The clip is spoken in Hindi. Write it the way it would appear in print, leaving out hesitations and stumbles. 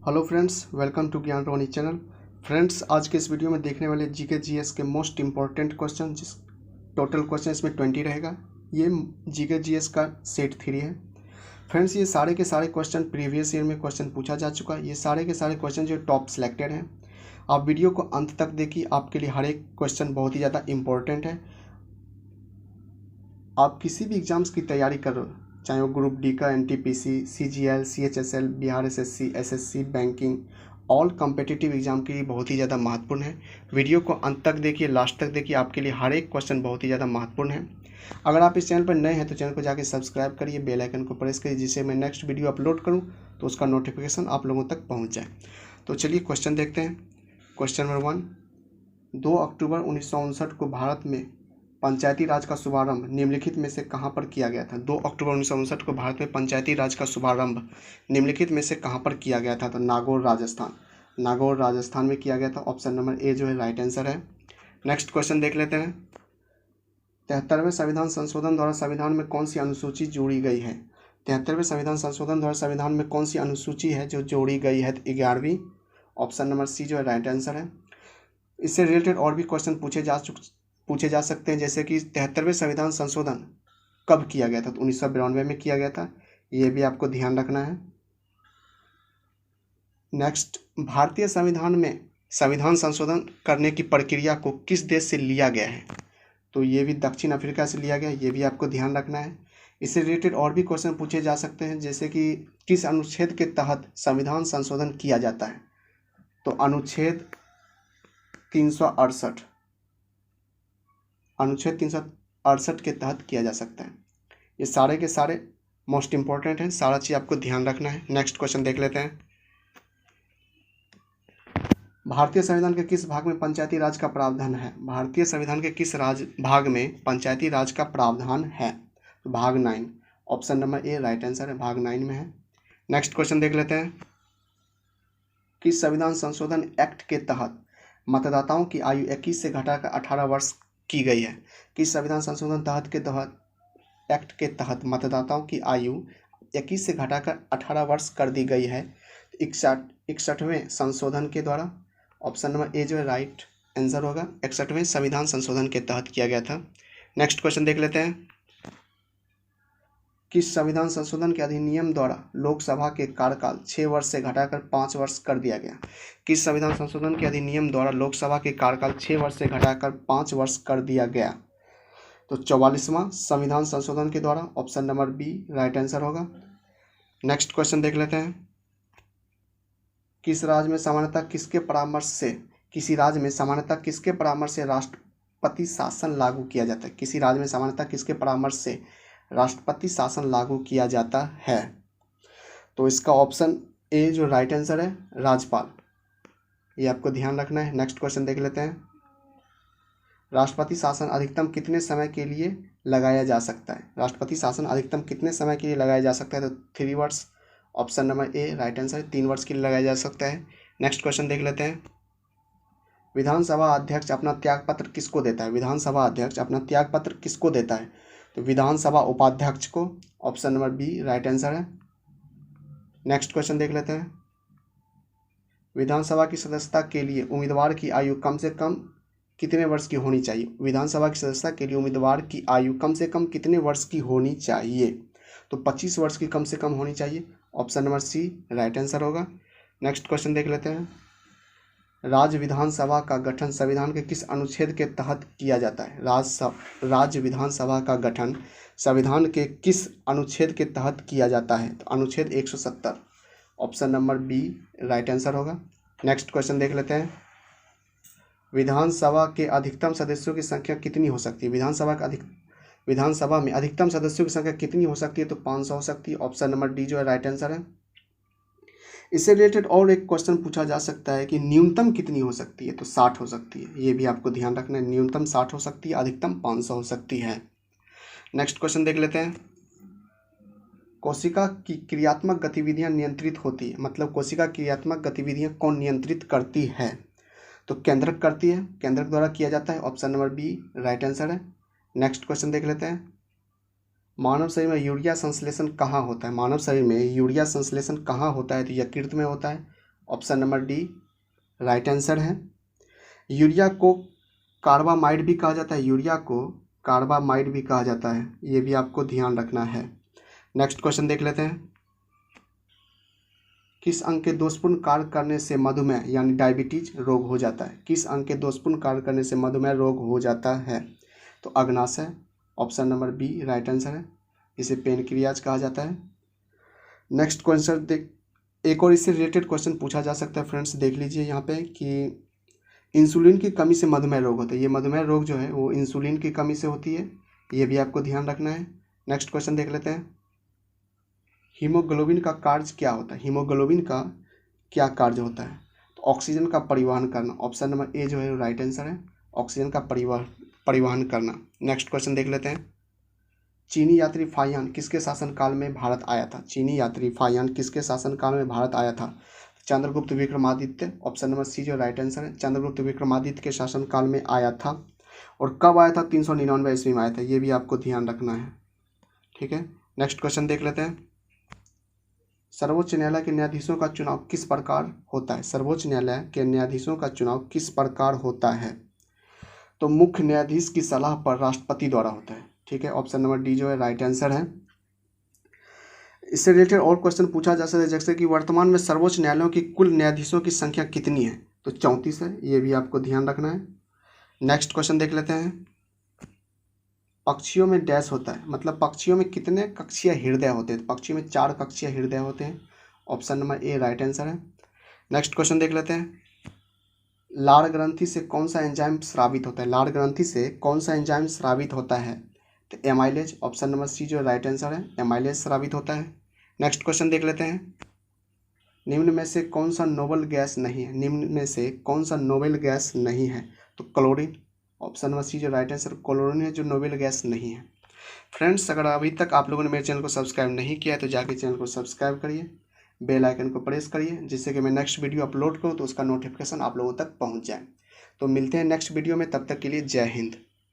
हेलो फ्रेंड्स, वेलकम टू ज्ञान रोनी चैनल। फ्रेंड्स, आज के इस वीडियो में देखने वाले जीके जीएस के मोस्ट इंपॉर्टेंट क्वेश्चन, जिस टोटल क्वेश्चन इसमें 20 रहेगा। ये जीके जीएस का सेट 3 है। फ्रेंड्स, ये सारे के सारे क्वेश्चन प्रीवियस ईयर में क्वेश्चन पूछा जा चुका है। ये सारे के सारे क्वेश्चन जो टॉप सेलेक्टेड हैं। आप वीडियो को अंत तक देखिए, आपके लिए हर एक क्वेश्चन बहुत ही ज़्यादा इंपॉर्टेंट है। आप किसी भी एग्ज़ाम्स की तैयारी कर रहे हो, चाहे वो ग्रुप डी का, NTPC, CGL, CHSL, Bihar SSC, SSC, banking, all competitive exam के लिए बहुत ही ज़्यादा महत्वपूर्ण है। वीडियो को अंत तक देखिए, लास्ट तक देखिए, आपके लिए हर एक क्वेश्चन बहुत ही ज़्यादा महत्वपूर्ण है। अगर आप इस चैनल पर नए हैं तो चैनल को जाकर सब्सक्राइब करिए, बेल आइकन को प्रेस करिए, जिससे मैं नेक्स्ट वीडियो अपलोड करूँ तो उसका नोटिफिकेशन आप लोगों तक पहुँच जाए। तो चलिए क्वेश्चन देखते हैं। क्वेश्चन नंबर 1, 2 अक्टूबर 1959 को भारत में पंचायती राज का शुभारंभ निम्नलिखित में से कहाँ पर किया गया था? 2 अक्टूबर 1959 को भारत में पंचायती राज का शुभारंभ निम्नलिखित में से कहाँ पर किया गया था? तो नागौर, राजस्थान। नागौर, राजस्थान में किया गया था। ऑप्शन नंबर ए जो है राइट आंसर है। नेक्स्ट क्वेश्चन देख लेते हैं। 73वें संविधान संशोधन द्वारा संविधान में कौन सी अनुसूची जोड़ी गई है? 73वें संविधान संशोधन द्वारा संविधान में कौन सी अनुसूची है जो जोड़ी गई है? 11वीं। ऑप्शन नंबर सी जो है राइट आंसर है। इससे रिलेटेड और भी क्वेश्चन पूछे जा सकते हैं, जैसे कि 73वें संविधान संशोधन कब किया गया था? तो 1992 में किया गया था। ये भी आपको ध्यान रखना है। नेक्स्ट, भारतीय संविधान में संविधान संशोधन करने की प्रक्रिया को किस देश से लिया गया है? तो ये भी दक्षिण अफ्रीका से लिया गया है। ये भी आपको ध्यान रखना है। इससे रिलेटेड और भी क्वेश्चन पूछे जा सकते हैं, जैसे कि किस अनुच्छेद के तहत संविधान संशोधन किया जाता है? तो अनुच्छेद 368 के तहत किया जा सकता है। ये सारे के सारे मोस्ट इंपॉर्टेंट हैं, सारा चीज़ आपको ध्यान रखना है। नेक्स्ट क्वेश्चन देख लेते हैं। भारतीय संविधान के किस भाग में पंचायती राज का प्रावधान है? भारतीय संविधान के किस भाग में पंचायती राज का प्रावधान है? तो भाग 9। Option number A right answer है, भाग 9 में है। नेक्स्ट क्वेश्चन देख लेते हैं। किस संविधान संशोधन एक्ट के तहत मतदाताओं की आयु 21 से घटाकर 18 वर्ष की गई है? किस संविधान संशोधन एक्ट के तहत मतदाताओं की आयु 21 से घटाकर 18 वर्ष कर दी गई है? 61वें संशोधन के द्वारा। ऑप्शन नंबर ए जो है राइट आंसर होगा। 61वें संविधान संशोधन के तहत किया गया था। नेक्स्ट क्वेश्चन देख लेते हैं। किस संविधान संशोधन के अधिनियम द्वारा लोकसभा के कार्यकाल 6 वर्ष से घटाकर 5 वर्ष कर दिया गया? किस संविधान संशोधन के अधिनियम द्वारा लोकसभा के कार्यकाल 6 वर्ष से घटाकर 5 वर्ष कर दिया गया? तो 44वां संविधान संशोधन के द्वारा। Option number B right answer होगा। नेक्स्ट क्वेश्चन देख लेते हैं। किसी राज्य में सामान्यतः किसके परामर्श से राष्ट्रपति शासन लागू किया जाता है? किसी राज्य में सामान्यतः किसके परामर्श से राष्ट्रपति शासन लागू किया जाता है? तो इसका ऑप्शन ए जो राइट आंसर है, राज्यपाल। ये आपको ध्यान रखना है। नेक्स्ट क्वेश्चन देख लेते हैं। राष्ट्रपति शासन अधिकतम कितने समय के लिए लगाया जा सकता है? राष्ट्रपति शासन अधिकतम कितने समय के लिए लगाया जा सकता है? तो 3 वर्ष। Option number A right answer है, 3 वर्ष के लिए लगाया जा सकता है। नेक्स्ट क्वेश्चन देख लेते हैं। विधानसभा अध्यक्ष अपना त्यागपत्र किसको देता है? विधानसभा अध्यक्ष अपना त्यागपत्र किसको देता है? तो विधानसभा उपाध्यक्ष को। Option number B right answer है। नेक्स्ट क्वेश्चन देख लेते हैं। विधानसभा की सदस्यता के लिए उम्मीदवार की आयु कम से कम कितने वर्ष की होनी चाहिए? विधानसभा की सदस्यता के लिए उम्मीदवार की आयु कम से कम कितने वर्ष की होनी चाहिए? तो 25 वर्ष की कम से कम होनी चाहिए। Option number C right answer होगा। नेक्स्ट क्वेश्चन देख लेते हैं। राज्य विधानसभा का गठन संविधान के किस अनुच्छेद के तहत किया जाता है? राज्य विधानसभा का गठन संविधान के किस अनुच्छेद के तहत किया जाता है? तो अनुच्छेद 170। Option number B right answer होगा। नेक्स्ट क्वेश्चन देख लेते हैं। विधानसभा के अधिकतम सदस्यों की संख्या कितनी हो सकती है? विधानसभा में अधिकतम सदस्यों की संख्या कितनी हो सकती है? तो 500 हो सकती है। ऑप्शन नंबर डी जो है राइट आंसर है। इससे रिलेटेड और एक क्वेश्चन पूछा जा सकता है कि न्यूनतम कितनी हो सकती है? तो 60 हो सकती है। ये भी आपको ध्यान रखना है, न्यूनतम 60 हो सकती है, अधिकतम 500 हो सकती है। नेक्स्ट क्वेश्चन देख लेते हैं। कोशिका की क्रियात्मक गतिविधियां नियंत्रित होती है, मतलब कोशिका क्रियात्मक गतिविधियां कौन नियंत्रित करती है? तो केंद्रक करती है, केंद्रक द्वारा किया जाता है। Option number B right answer है। नेक्स्ट क्वेश्चन देख लेते हैं। मानव शरीर में यूरिया संश्लेषण कहाँ होता है? मानव शरीर में यूरिया संश्लेषण कहाँ होता है? तो यकृत में होता है। Option number D right answer है। यूरिया को कार्बामाइड भी कहा जाता है, यूरिया को कार्बामाइड भी कहा जाता है, ये भी आपको ध्यान रखना है। नेक्स्ट क्वेश्चन देख लेते हैं। किस अंग के दोषपूर्ण कार्य करने से मधुमेह यानी डायबिटीज रोग हो जाता है? किस अंग के दोषपूर्ण कार्य करने से मधुमेह रोग हो जाता है? तो अग्नाशय, option number B right answer है। इसे पेनक्रियाज कहा जाता है। नेक्स्ट क्वेश्चन देख, एक और इससे रिलेटेड क्वेश्चन पूछा जा सकता है फ्रेंड्स, देख लीजिए यहाँ पे कि इंसुलिन की कमी से मधुमेह रोग होता है। ये मधुमेह रोग जो है वो इंसुलिन की कमी से होती है, ये भी आपको ध्यान रखना है। नेक्स्ट क्वेश्चन देख लेते हैं। हीमोग्लोबिन का कार्य क्या होता है? हीमोग्लोबिन का क्या कार्य होता है? तो ऑक्सीजन का परिवहन करना, ऑप्शन नंबर ए जो है राइट आंसर है, ऑक्सीजन का परिवहन करना। नेक्स्ट क्वेश्चन देख लेते हैं। चीनी यात्री फाहियान किसके शासनकाल में भारत आया था? चीनी यात्री फाहियान किसके शासनकाल में भारत आया था? Chandragupta Vikramaditya, option number C जो राइट आंसर है, चंद्रगुप्त विक्रमादित्य के शासनकाल में आया था। और कब आया था? 399 ईस्वी में आया था, ये भी आपको ध्यान रखना है। ठीक है, नेक्स्ट क्वेश्चन देख लेते हैं। सर्वोच्च न्यायालय के न्यायाधीशों का चुनाव किस प्रकार होता है? सर्वोच्च न्यायालय के न्यायाधीशों का चुनाव किस प्रकार होता है? तो मुख्य न्यायाधीश की सलाह पर राष्ट्रपति द्वारा होता है। ठीक है, ऑप्शन नंबर डी जो है राइट आंसर है। इससे रिलेटेड और क्वेश्चन पूछा जा सकता है, जैसे कि वर्तमान में सर्वोच्च न्यायालयों की कुल न्यायाधीशों की संख्या कितनी है? तो 34 है, ये भी आपको ध्यान रखना है। नेक्स्ट क्वेश्चन देख लेते हैं। पक्षियों में डैश होता है, मतलब पक्षियों में कितने कक्षीय हृदय होते हैं? पक्षियों में 4 कक्षीय हृदय होते हैं, option number A right answer है। नेक्स्ट क्वेश्चन देख लेते हैं। लार ग्रंथि से कौन सा एंजाइम स्रावित होता है? लार ग्रंथि से कौन सा एंजाइम स्रावित होता है? तो एमाइलेज, ऑप्शन नंबर सी जो राइट आंसर है, एमाइलेज स्रावित होता है। नेक्स्ट क्वेश्चन देख लेते हैं। निम्न में से कौन सा नोबल गैस नहीं है? निम्न में से कौन सा नोबेल गैस नहीं है? तो क्लोरीन, ऑप्शन नंबर सी जो राइट आंसर क्लोरीन है जो नोबेल गैस नहीं है। फ्रेंड्स, अगर अभी तक आप लोगों ने मेरे चैनल को सब्सक्राइब नहीं किया है तो जाके चैनल को सब्सक्राइब करिए, बेल आइकन को प्रेस करिए, जिससे कि मैं नेक्स्ट वीडियो अपलोड करूँ तो उसका नोटिफिकेशन आप लोगों तक पहुँच जाए। तो मिलते हैं नेक्स्ट वीडियो में, तब तक के लिए जय हिंद।